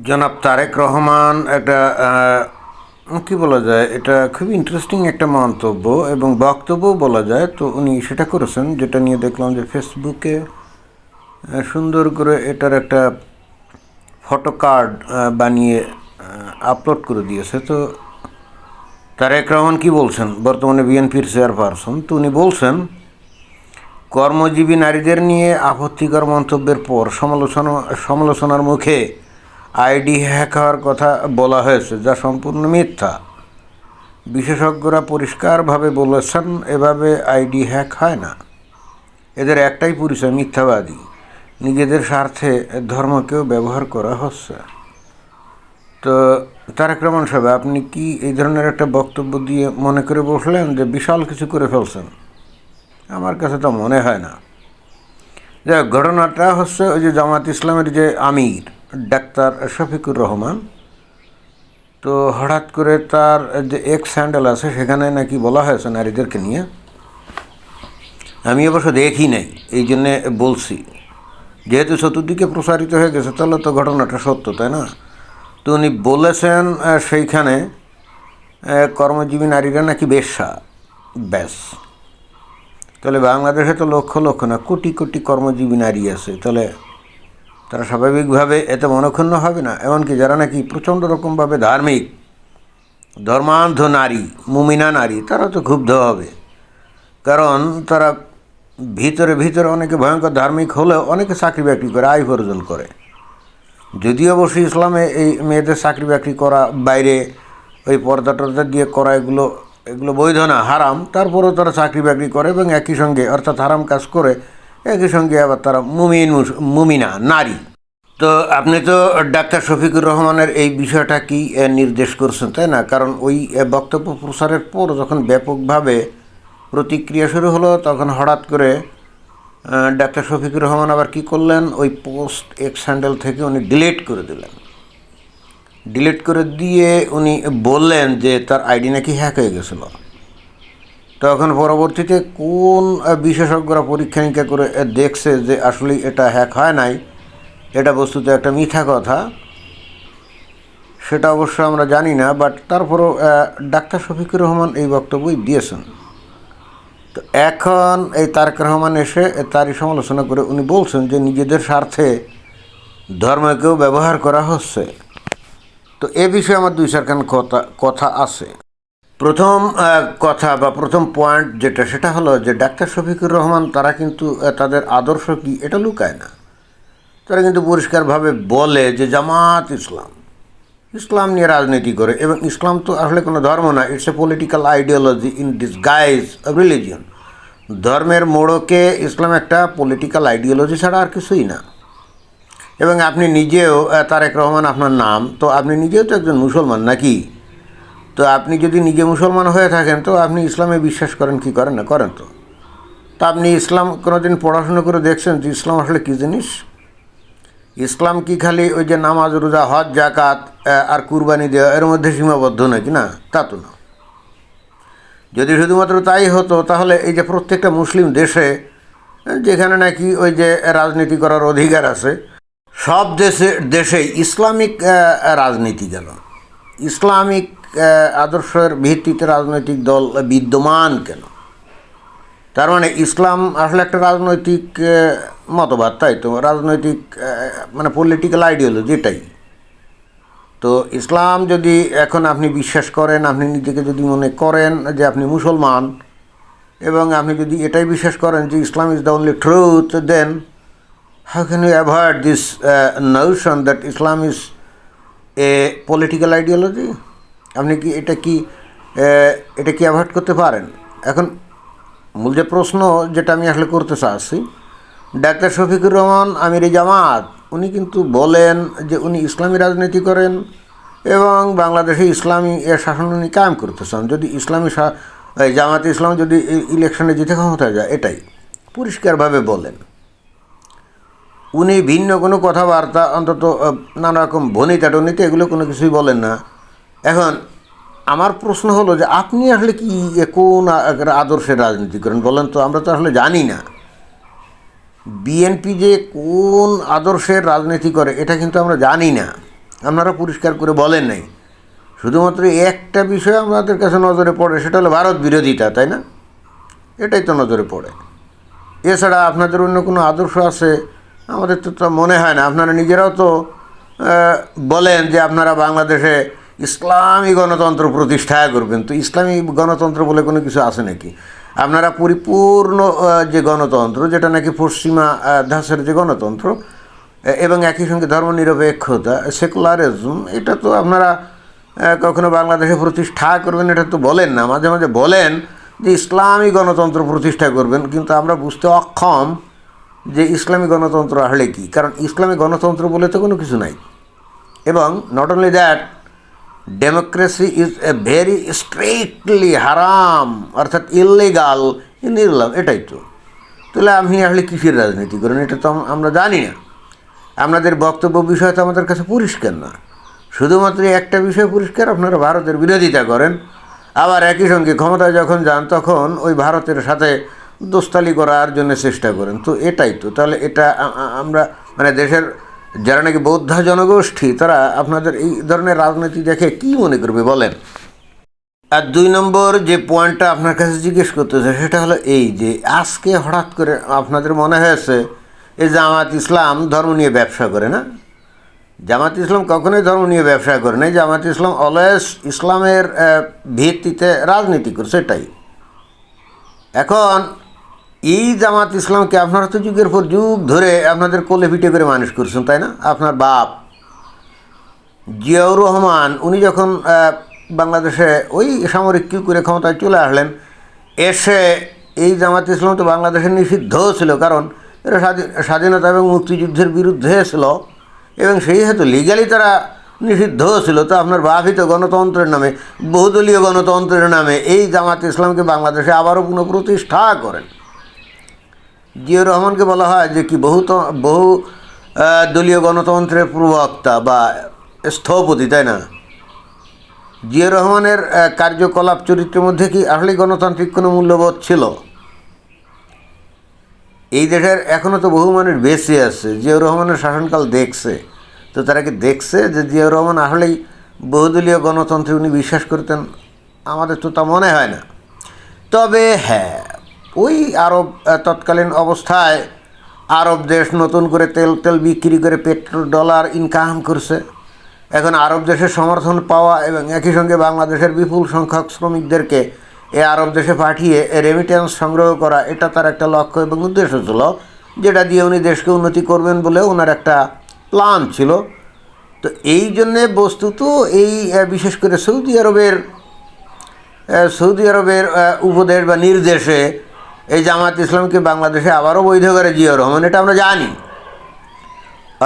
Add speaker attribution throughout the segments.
Speaker 1: জনাব তারেক রহমান একটা কী বলা যায়, এটা খুবই ইন্টারেস্টিং একটা মন্তব্য এবং বক্তব্যও বলা যায়। তো উনি সেটা করেছেন, যেটা নিয়ে দেখলাম যে ফেসবুকে সুন্দর করে এটার একটা ফটো কার্ড বানিয়ে আপলোড করে দিয়েছে। তো তারেক রহমান কি বলছেন, বর্তমানে বিএনপির চেয়ারপারসন, তো উনি বলছেন কর্মজীবী নারীদের নিয়ে আপত্তিকর মন্তব্যের পর সমালোচনার মুখে আইডি হ্যাক হওয়ার কথা বলা হয়েছে, যা সম্পূর্ণ মিথ্যা। বিশেষজ্ঞরা পরিষ্কারভাবে বলেছেন এভাবে আইডি হ্যাক হয় না। এদের একটাই পরিচয়, মিথ্যাবাদী। নিজেদের স্বার্থে ধর্মকেও ব্যবহার করা হচ্ছে। তো তারেক রহমান সাহেব, আপনি কি এই ধরনের একটা বক্তব্য দিয়ে মনে করে বসলেন যে বিশাল কিছু করে ফেলছেন? আমার কাছে তো মনে হয় না। যাই হোক, ঘটনাটা হচ্ছে ওই যে জামাত ইসলামের যে আমির ডাক্তার শফিকুর রহমান, তো হঠাৎ করে তার যে এক্স হ্যান্ডেল আছে সেখানে নাকি বলা হয়েছে নারীদেরকে নিয়ে। আমি অবশ্য দেখি নাই, এই জন্যে বলছি। যেহেতু চতুর্দিকে প্রসারিত হয়ে গেছে তাহলে তো ঘটনাটা সত্য, তাই না? তো উনি বলেছেন সেইখানে কর্মজীবী নারীরা নাকি বেশ্যা। ব্যাস। তাহলে বাংলাদেশে তো লক্ষ লক্ষ না, কোটি কোটি কর্মজীবী নারী আছে। তাহলে তারা স্বাভাবিকভাবে এতে মনক্ষুণ্ণ হবে না? এমনকি যারা নাকি প্রচণ্ড রকমভাবে ধার্মিক, ধর্মান্ধ নারী, মুমিনা নারী, তারা তো ক্ষুব্ধ হবে। কারণ তারা ভিতরে ভিতরে অনেকে ভয়ঙ্কর ধার্মিক হলেও অনেকে চাকরি বাকরি করে, আয় উপার্জন করে। যদিও অবশ্যই ইসলামে এই মেয়েদের চাকরি বাকরি করা, বাইরে ওই পর্দা টর্দা দিয়ে করা, এগুলো বৈধ না, হারাম। তারপরেও তারা চাকরি বাকরি করে এবং একই সঙ্গে, অর্থাৎ হারাম কাজ করে একই সঙ্গে আবার তারা মুমিনা নারী। তো আপনি তো ডাক্তার শফিকুর রহমানের এই বিষয়টা কি নির্দেশ করছেন, তাই না? কারণ ওই বক্তব্য প্রসারের পর যখন ব্যাপকভাবে প্রতিক্রিয়া শুরু হলো, তখন হঠাৎ করে ডাক্তার শফিকুর রহমান আবার কি করলেন, ওই পোস্ট এক্স হ্যান্ডেল থেকে উনি ডিলিট করে দিলেন। ডিলিট করে দিয়ে উনি বললেন যে তার আইডি নাকি হ্যাক হয়ে গেছিল। তখন পরবর্তীতে কোন বিশেষজ্ঞরা পরীক্ষা নিরীক্ষা করে দেখছে যে আসলে এটা হ্যাক হয় নাই, এটা বস্তুত একটা মিথ্যা কথা, সেটা অবশ্য আমরা জানি না। বাট তারপরও ডাক্তার শফিকুর রহমান এই বক্তব্যই দিয়েছেন। তো এখন এই তারেক রহমান এসে তারই সমালোচনা করে উনি বলছেন যে নিজেদের স্বার্থে ধর্মকেও ব্যবহার করা হচ্ছে। তো এ বিষয়ে আমার দুই চারখান কথা আছে। প্রথম কথা বা প্রথম পয়েন্ট যেটা, সেটা হলো যে ডাক্তার শফিকুর রহমান তারা কিন্তু তাদের আদর্শ কি এটা লুকায় না। তারা কিন্তু পরিষ্কারভাবে বলে যে জামাত ইসলাম নিয়ে রাজনীতি করে, এবং ইসলাম তো আসলে কোনো ধর্ম না, it's a political ideology in disguise of religion. ধর্মের মোড়কে ইসলাম একটা পলিটিক্যাল আইডিওলজি ছাড়া আর কিছুই না। এবং আপনি নিজেও, তারেক রহমান আপনার নাম, তো আপনি নিজেও তো একজন মুসলমান নাকি? তো আপনি যদি নিজে মুসলমান হয়ে থাকেন তো আপনি ইসলামে বিশ্বাস করেন কি করেন না? করেন। তো আপনি ইসলাম কোনোদিন পড়াশুনো করে দেখছেন যে ইসলাম আসলে কী জিনিস? ইসলাম কি খালি ওই যে নামাজ, রোজা, হজ, জাকাত আর কুরবানি দেওয়া এর মধ্যে সীমাবদ্ধ নাকি? না, তা তো না। যদি শুধুমাত্র তাই হতো তাহলে এই যে প্রত্যেকটা মুসলিম দেশে যেখানে নাকি ওই যে রাজনীতি করার অধিকার আছে, সব দেশেই ইসলামিক রাজনীতি গেল, ইসলামিক আদর্শের ভিত্তিতে রাজনৈতিক দল বিদ্যমান কেন? তার মানে ইসলাম আসলে একটা রাজনৈতিক মতবাদ, তাই তো? রাজনৈতিক মানে পলিটিক্যাল আইডিওলজি, এটাই তো। ইসলাম যদি এখন আপনি বিশ্বাস করেন, আপনি নিজেকে যদি মনে করেন যে আপনি মুসলমান, এবং আপনি যদি এটাই বিশ্বাস করেন যে Islam is the only truth, then how can you avoid this notion that Islam is a political ideology? আপনি কি এটা কি অ্যাভয়েড করতে পারেন? এখন মূল যে প্রশ্ন যেটা আমি আসলে করতে চাচ্ছি, ডাক্তার শফিকুর রহমান আমির জামাত, উনি কিন্তু বলেন যে উনি ইসলামী রাজনীতি করেন এবং বাংলাদেশে ইসলামী শাসন উনি কায়েম করতে চান। যদি ইসলামী জামাত ইসলাম যদি ইলেকশনে জিতে ক্ষমতায় যায়, এটাই পরিষ্কারভাবে বলেন। উনি ভিন্ন কোনো কথাবার্তা, অন্তত নানা রকম ভনিতা টনিতা, এগুলো কোনো কিছুই বলেন না। এখন আমার প্রশ্ন হলো যে আপনি আসলে কি কোন আদর্শের রাজনীতি করেন বলেন তো? আমরা তো আসলে জানি না বিএনপি যে কোন আদর্শের রাজনীতি করে, এটা কিন্তু আমরা জানি না। আপনারা পরিষ্কার করে বলেন নাই। শুধুমাত্র একটা বিষয় আমাদের কাছে নজরে পড়ে, সেটা হলো ভারত বিরোধিতা, তাই না? এটাই তো নজরে পড়ে। এছাড়া আপনাদের অন্য কোনো আদর্শ আছে আমাদের তো তা মনে হয় না। আপনারা নিজেরাও তো বলেন যে আপনারা বাংলাদেশে ইসলামী গণতন্ত্র প্রতিষ্ঠা করবেন। তো ইসলামী গণতন্ত্র বলে কোনো কিছু আছে নাকি? আপনারা পরিপূর্ণ যে গণতন্ত্র, যেটা নাকি পশ্চিমা ধাঁচের যে গণতন্ত্র, এবং একই সঙ্গে ধর্মনিরপেক্ষতা, সেকুলারিজম, এটা তো আপনারা কখনো বাংলাদেশে প্রতিষ্ঠা করবেন এটা তো বলেন না। মাঝে মাঝে বলেন যে ইসলামী গণতন্ত্র প্রতিষ্ঠা করবেন, কিন্তু আমরা বুঝতে অক্ষম যে ইসলামী গণতন্ত্র আসলে কী। কারণ ইসলামী গণতন্ত্র বলে তো কোনো কিছু নাই। এবং not only that, democracy is a very strictly হারাম, অর্থাৎ ইললিগাল ইন ইসলাম। এটাই তো। তাহলে আপনি আসলে কিসের রাজনীতি করেন এটা তো আমরা জানি না। আপনাদের বক্তব্য বিষয় তো আমাদের কাছে পরিষ্কার না। শুধুমাত্র একটা বিষয় পরিষ্কার, আপনারা ভারতের বিরোধিতা করেন, আবার একই সঙ্গে ক্ষমতায় যখন যান তখন ওই ভারতের সাথে দোস্তালি করার জন্য চেষ্টা করেন। তো এটাই তো। তাহলে এটা আমরা মানে দেশের যারা নাকি বৌদ্ধ জনগোষ্ঠী, তারা আপনাদের এই ধরনের রাজনীতি দেখে কি মনে করবে বলেন? আর 2 নম্বর যে পয়েন্টটা আপনার কাছে জিজ্ঞেস করতেছে সেটা হলো এই যে আজকে হঠাৎ করে আপনাদের মনে হয়েছে এই জামাত ইসলাম ধর্ম নিয়ে ব্যবসা করে না। জামাত ইসলাম কখনোই ধর্ম নিয়ে ব্যবসা করে নাই। জামাত ইসলাম অলওয়েজ ইসলামের ভিত্তিতে রাজনীতি করছে, এটাই। এখন এই জামাত ইসলামকে আপনারা তো যুগের পর যুগ ধরে আপনাদের কোলে পিঠে করে মানুষ করছেন, তাই না? আপনার বাপ জিয়াউর রহমান, উনি যখন বাংলাদেশে ওই সামরিক কিউ করে ক্ষমতায় চলে আসলেন, এসে এই জামাত ইসলাম তো বাংলাদেশে নিষিদ্ধ ছিল, কারণ এরা স্বাধীনতা এবং মুক্তিযুদ্ধের বিরুদ্ধে ছিল এবং সেই হেতু লিগালি তারা নিষিদ্ধ ছিল। তো আপনার বাপিত গণতন্ত্রের নামে, বহুদলীয় গণতন্ত্রের নামে এই জামাত ইসলামকে বাংলাদেশে আবারও পুনঃপ্রতিষ্ঠা করেন। জিয়াউর রহমানকে বলা হয় যে কি বহু দলীয় গণতন্ত্রের প্রবক্তা বা স্থপতি, তাই না? জিয়াউর রহমানের কার্যকলাপ চরিত্রের মধ্যে কি আসলে গণতান্ত্রিক কোনো মূল্যবোধ ছিল? এই দেশের এখনও তো বহু মানুষ বেঁচে আছে জিয়াউর রহমানের শাসনকাল দেখছে। তো তারা কি দেখছে যে জিয়াউর রহমান আসলেই বহুদলীয় গণতন্ত্রে উনি বিশ্বাস করতেন? আমাদের তো তা মনে হয় না। তবে হ্যাঁ, ওই আরব তৎকালীন অবস্থায় আরব দেশ নতুন করে তেল বিক্রি করে পেট্রোল ডলার ইনকাম করছে। এখন আরব দেশের সমর্থন পাওয়া এবং একই সঙ্গে বাংলাদেশের বিপুল সংখ্যক শ্রমিকদেরকে এ আরব দেশে পাঠিয়ে রেমিটেন্স সংগ্রহ করা, এটা তার একটা লক্ষ্য এবং উদ্দেশ্য ছিল, যেটা দিয়ে উনি দেশকে উন্নতি করবেন বলে ওনার একটা প্ল্যান ছিল। তো এই জন্যে বস্তুত এই বিশেষ করে সৌদি আরবের উপদেশ বা নির্দেশে এই জামাত ইসলামকে বাংলাদেশে আবারও বৈধ করে জিয়াউর রহমান, এটা আমরা জানি।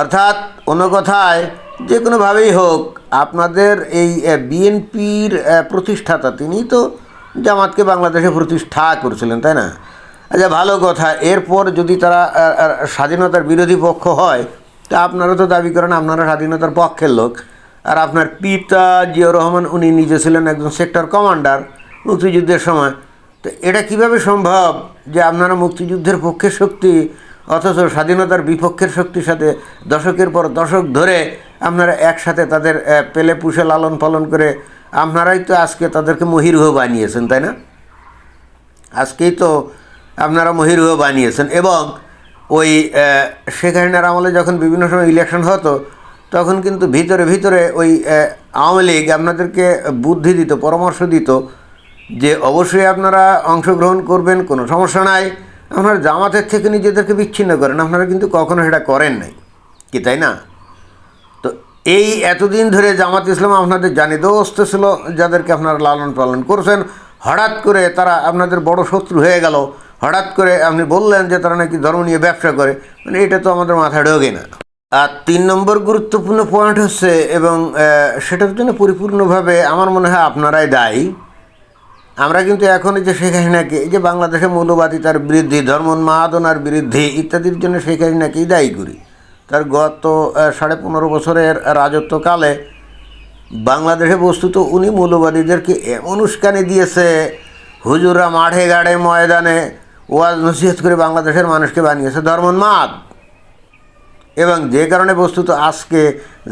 Speaker 1: অর্থাৎ অন্য কথায় যে কোনোভাবেই হোক আপনাদের এই বিএনপির প্রতিষ্ঠাতা তিনি তো জামাতকে বাংলাদেশে প্রতিষ্ঠা করেছিলেন, তাই না? আচ্ছা, ভালো কথা। এরপর যদি তারা স্বাধীনতার বিরোধী পক্ষ হয়, তা আপনারা তো দাবি করেন আপনারা স্বাধীনতার পক্ষের লোক। আর আপনার পিতা জিয়াউর রহমান উনি নিজে ছিলেন একজন সেক্টর কমান্ডার মুক্তিযুদ্ধের সময়। তো এটা কিভাবে সম্ভব যে আপনারা মুক্তিযুদ্ধের পক্ষের শক্তি অথচ স্বাধীনতার বিপক্ষের শক্তির সাথে দশকের পর দশক ধরে আপনারা একসাথে তাদের পেলে পুষে লালন পালন করে আপনারাই তো আজকে তাদেরকে মহিরুহ বানিয়েছেন, তাই না? আজকেই তো আপনারা মহিরুহ বানিয়েছেন। এবং ওই শেখ হাসিনার আমলে যখন বিভিন্ন সময় ইলেকশন হতো তখন কিন্তু ভিতরে ভিতরে ওই আওয়ামী লীগ আপনাদেরকে বুদ্ধি দিত, পরামর্শ দিত যে অবশ্যই আপনারা অংশগ্রহণ করবেন, কোনো সমস্যা নাই, আপনারা জামাতের থেকে নিজেদেরকে বিচ্ছিন্ন করেন। আপনারা কিন্তু কখনো সেটা করেন নাই, কি তাই না? তো এই এতদিন ধরে জামাত ইসলাম আপনাদের জানি দোস্ত ছিল, যাদেরকে আপনারা লালন পালন করছেন, হঠাৎ করে তারা আপনাদের বড় শত্রু হয়ে গেল। হঠাৎ করে আপনি বললেন যে তারা নাকি ধর্ম নিয়ে ব্যবসা করে, মানে এটা তো আমাদের মাথায় ঢোকে না। আর 3 নম্বর গুরুত্বপূর্ণ পয়েন্ট হচ্ছে, এবং সেটার জন্য পরিপূর্ণভাবে আমার মনে হয় আপনারাই দায়ী। আমরা কিন্তু এখন এই যে শেখ হাসিনাকে, এই যে বাংলাদেশে মৌলবাদিতার বৃদ্ধি, ধর্মোন্মাদনার বৃদ্ধি ইত্যাদির জন্য শেখ হাসিনাকেই দায়ী করি। তার গত 15.5 বছরের রাজত্বকালে বাংলাদেশে বস্তুত উনি মৌলবাদীদেরকে এমন উস্কানি দিয়েছে, হুজুররা মাঠে ঘাটে ময়দানে ওয়াজ নসিহত করে বাংলাদেশের মানুষকে বানিয়েছে ধর্মোন্মাদ। এবং যে কারণে বস্তুত আজকে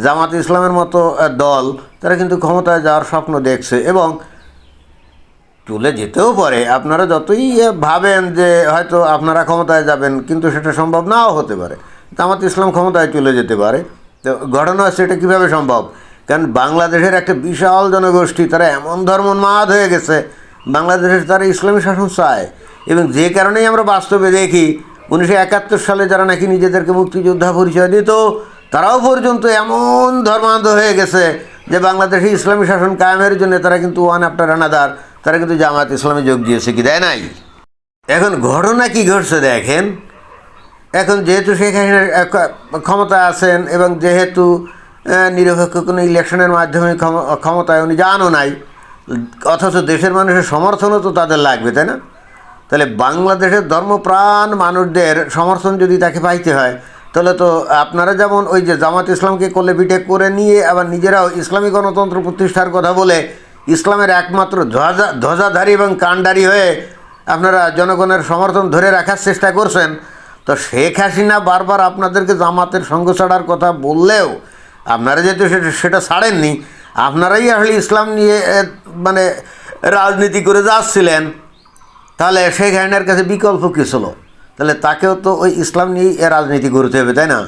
Speaker 1: জামাত ইসলামের মতো দল তারা কিন্তু ক্ষমতায় যাওয়ার স্বপ্ন দেখছে এবং চলে যেতেও পারে। আপনারা যতই ভাবেন যে হয়তো আপনারা ক্ষমতায় যাবেন, কিন্তু সেটা সম্ভব নাও হতে পারে। জামাত ইসলাম ক্ষমতায় চলে যেতে পারে। তো ঘটনা হচ্ছে এটা কীভাবে সম্ভব? কারণ বাংলাদেশের একটা বিশাল জনগোষ্ঠী তারা এমন ধর্মোন্মাদ হয়ে গেছে, বাংলাদেশের তারা ইসলামী শাসন চায়। এবং যে কারণেই আমরা বাস্তবে দেখি 1971 সালে যারা নাকি নিজেদেরকে মুক্তিযোদ্ধা পরিচয় দিত, তারাও পর্যন্ত এমন ধর্মান্ধ হয়ে গেছে যে বাংলাদেশে ইসলামী শাসন কায়েমের জন্য তারা কিন্তু ওয়ান আফটার অ্যানাদার তারা কিন্তু জামাত ইসলামে যোগ দিয়েছে, কি দেয় নাই? এখন ঘটনা কি ঘটছে দেখেন। এখন যেহেতু শেখ হাসিনা ক্ষমতা আছেন এবং যেহেতু নিরপেক্ষ কোনো ইলেকশনের মাধ্যমে ক্ষমতায় উনি যানও নাই, অথচ দেশের মানুষের সমর্থনও তো তাদের লাগবে, তাই না? তাহলে বাংলাদেশের ধর্মপ্রাণ মানুষদের সমর্থন যদি তাকে পাইতে হয়, তাহলে তো আপনারা যেমন ওই যে জামাত ইসলামকে কোলে পিঠে করে নিয়ে আবার নিজেরাও ইসলামী গণতন্ত্র প্রতিষ্ঠার কথা বলে ইসলামের একমাত্র ধ্বজাধারী এবং কাণ্ডারি হয়ে আপনারা জনগণের সমর্থন ধরে রাখার চেষ্টা করছেন। তো শেখ হাসিনা বারবার আপনাদেরকে জামাতের সঙ্গ ছাড়ার কথা বললেও আপনারা যেহেতু সেটা ছাড়েননি, আপনারাই আসলে ইসলাম নিয়ে মানে রাজনীতি করে যাচ্ছিলেন, তাহলে শেখ হাসিনার কাছে বিকল্প কী ছিল? তাহলে তাকেও তো ওই ইসলাম নিয়েই রাজনীতি করতে হবে, তাই না?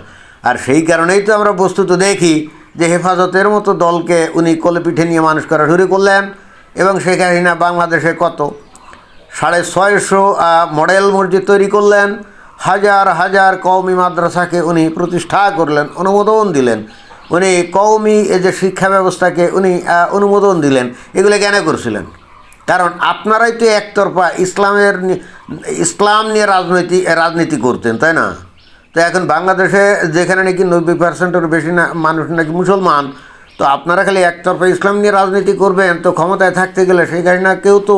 Speaker 1: আর সেই কারণেই তো আমরা বস্তুত দেখি যে হেফাজতের মতো দলকে উনি কোলে পিঠে নিয়ে মানুষ করা শুরু করলেন। এবং শেখ হাসিনা বাংলাদেশে কত 650 মডেল মসজিদ তৈরি করলেন, হাজার হাজার কওমি মাদ্রাসাকে উনি প্রতিষ্ঠা করলেন, অনুমোদন দিলেন। উনি কওমি এই যে শিক্ষা ব্যবস্থাকে উনি অনুমোদন দিলেন। এগুলো কেন করছিলেন? কারণ আপনারাই তো একতরফা ইসলাম নিয়ে রাজনীতি করতেন, তাই না? তো এখন বাংলাদেশে যেখানে নাকি 90%-এর বেশি মানুষ নাকি মুসলমান, তো আপনারা খালি একতরফা ইসলাম নিয়ে রাজনীতি করবেন, তো ক্ষমতায় থাকতে গেলে সেই কারণেকেও তো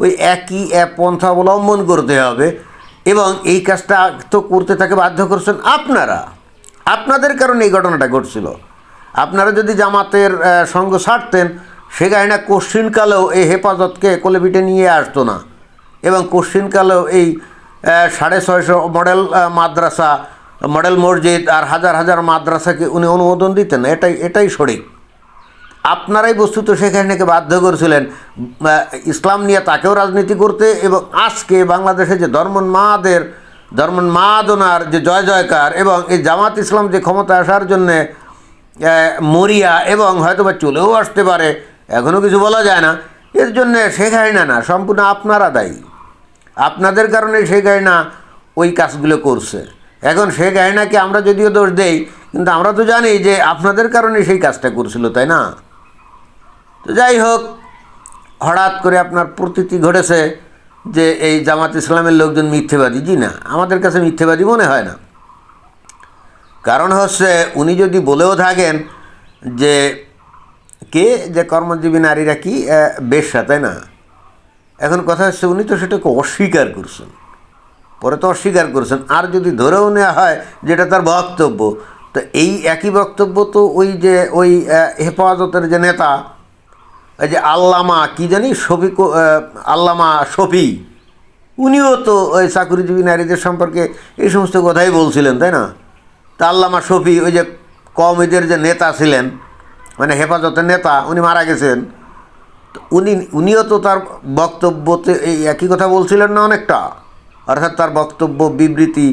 Speaker 1: ওই একই পন্থা অবলম্বন করতে হবে। এবং এই কাজটা তো করতে তাকে বাধ্য করছেন আপনারা, আপনাদের কারণে এই ঘটনাটা ঘটছিল। আপনারা যদি জামাতের সঙ্গ ছাড়তেন, সে কাহিনা কোশ্চিনকালেও এই হেফাজতকে কোলে পিঠে নিয়ে আসতো না। এবং কোশ্চিনকালেও এই 650 মডেল মাদ্রাসা, মডেল মসজিদ আর হাজার হাজার মাদ্রাসাকে উনি অনুমোদন দিতেন না। এটাই সঠিক। আপনারাই বস্তুত শেখ হাসিনাকে বাধ্য করেছিলেন ইসলাম নিয়ে তাকেও রাজনীতি করতে। এবং আজকে বাংলাদেশে যে ধর্মোন্মাদনার যে জয় জয়কার, এবং এই জামাত ইসলাম যে ক্ষমতা আসার জন্যে মরিয়া এবং হয়তো বা চলেও আসতে পারে, এখনও কিছু বলা যায় না, এর জন্যে শেখ হাসিনা না, সম্পূর্ণ আপনারা দায়ী। আপনাদের কারণে শেখ হাসিনা ওই কাজগুলো করছে। এখন শেখ হাসিনাকে আমরা যদিও দোষ দেই, কিন্তু আমরা তো জানি যে আপনাদের কারণে সেই কাজটা করছিল, তাই না? তো যাই হোক, হঠাৎ করে আপনার প্রতীতি ঘটেছে যে এই জামাত ইসলামের লোকজন মিথ্যেবাদী। জি না, আমাদের কাছে মিথ্যেবাদী মনে হয় না। কারণ হচ্ছে উনি যদি বলেও থাকেন যে কর্মজীবী নারীরা কি বেশ্যা, তাই না? এখন কথা হচ্ছে উনি তো সেটাকে অস্বীকার করছেন, পরে তো অস্বীকার করছেন। আর যদি ধরেও নেওয়া হয় যেটা তার বক্তব্য, তো এই একই বক্তব্য তো ওই হেফাজতের যে নেতা, এই যে আল্লামা কি জানি আল্লামা শফি, উনিও তো ওই চাকরিজীবী নারীদের সম্পর্কে এই সমস্ত কথাই বলছিলেন, তাই না? তা আল্লামা শফি ওই যে কওমিদের যে নেতা ছিলেন, মানে হেফাজতের নেতা, উনি মারা গেছেন। তো উনিও তো তার বক্তব্যতে এই একই কথা বলছিলেন না অনেকটা, অর্থাৎ তার বক্তব্য বিবৃতি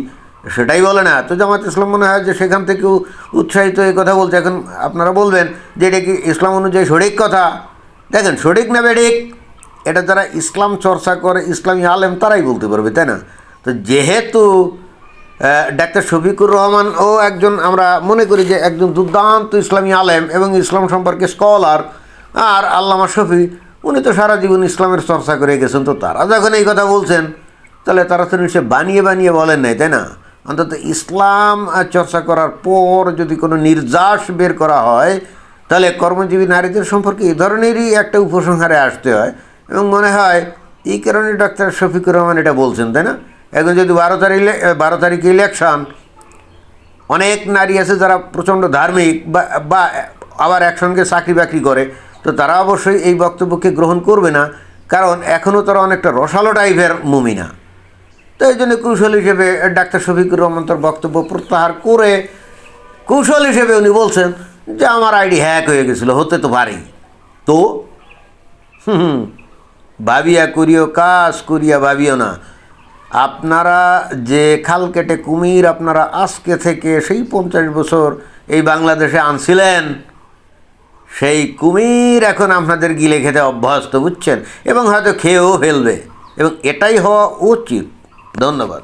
Speaker 1: সেটাই বলে না। তো জামাত ইসলাম মনে হয় যে সেখান থেকেও উৎসাহিত এই কথা বলছে। এখন আপনারা বলবেন যে এটা কি ইসলাম অনুযায়ী সঠিক কথা? দেখেন, সঠিক না বেঠিক এটা যারা ইসলাম চর্চা করে, ইসলামী আলেম, তারাই বলতে পারবে, তাই না? তো যেহেতু ডাক্তার শফিকুর রহমান ও একজন, আমরা মনে করি যে একজন দুর্দান্ত ইসলামী আলেম এবং ইসলাম সম্পর্কে স্কলার, আর আল্লামা শফি উনি তো সারা জীবন ইসলামের চর্চা করে গেছেন, তো তারা যখন এই কথা বলছেন তাহলে তারা তো নিশ্চয় বানিয়ে বলেন নাই, তাই না? অন্তত ইসলাম চর্চা করার পর যদি কোনো নির্যাস বের করা হয়, তাহলে কর্মজীবী নারীদের সম্পর্কে এই ধরনেরই একটা উপসংহারে আসতে হয়। এবং মনে হয় এই কারণে ডাক্তার শফিকুর রহমান এটা বলছেন, তাই না? এখন যদি 12 তারিখে ইলেকশন, অনেক নারী আছে যারা প্রচণ্ড ধার্মিক বা আবার একসঙ্গে চাকরি বাকরি করে, তো তারা অবশ্যই এই বক্তব্যকে গ্রহণ করবে না, কারণ এখনও তারা অনেকটা রসালো টাইপের মুমিনা। তো এই জন্য কৌশল হিসেবে ডাক্তার শফিকুর রহমান তার বক্তব্য প্রত্যাহার করে কৌশল হিসেবে উনি বলছেন যে আমার আইডি হ্যাক হয়ে গেছিলো, হতে তো পারে। তো ভাবিয়া করিও কাজ, করিয়া ভাবিও না। আপনারা যে খাল কেটে কুমির আপনারা আজকে থেকে সেই 50 বছর এই বাংলাদেশে আনছিলেন, সেই কুমির এখন আপনাদের গিলে খেতে অভ্যস্ত, বুঝছেন, এবং হয়তো খেয়েও ফেলবে, এবং এটাই হওয়া উচিত। ধন্যবাদ।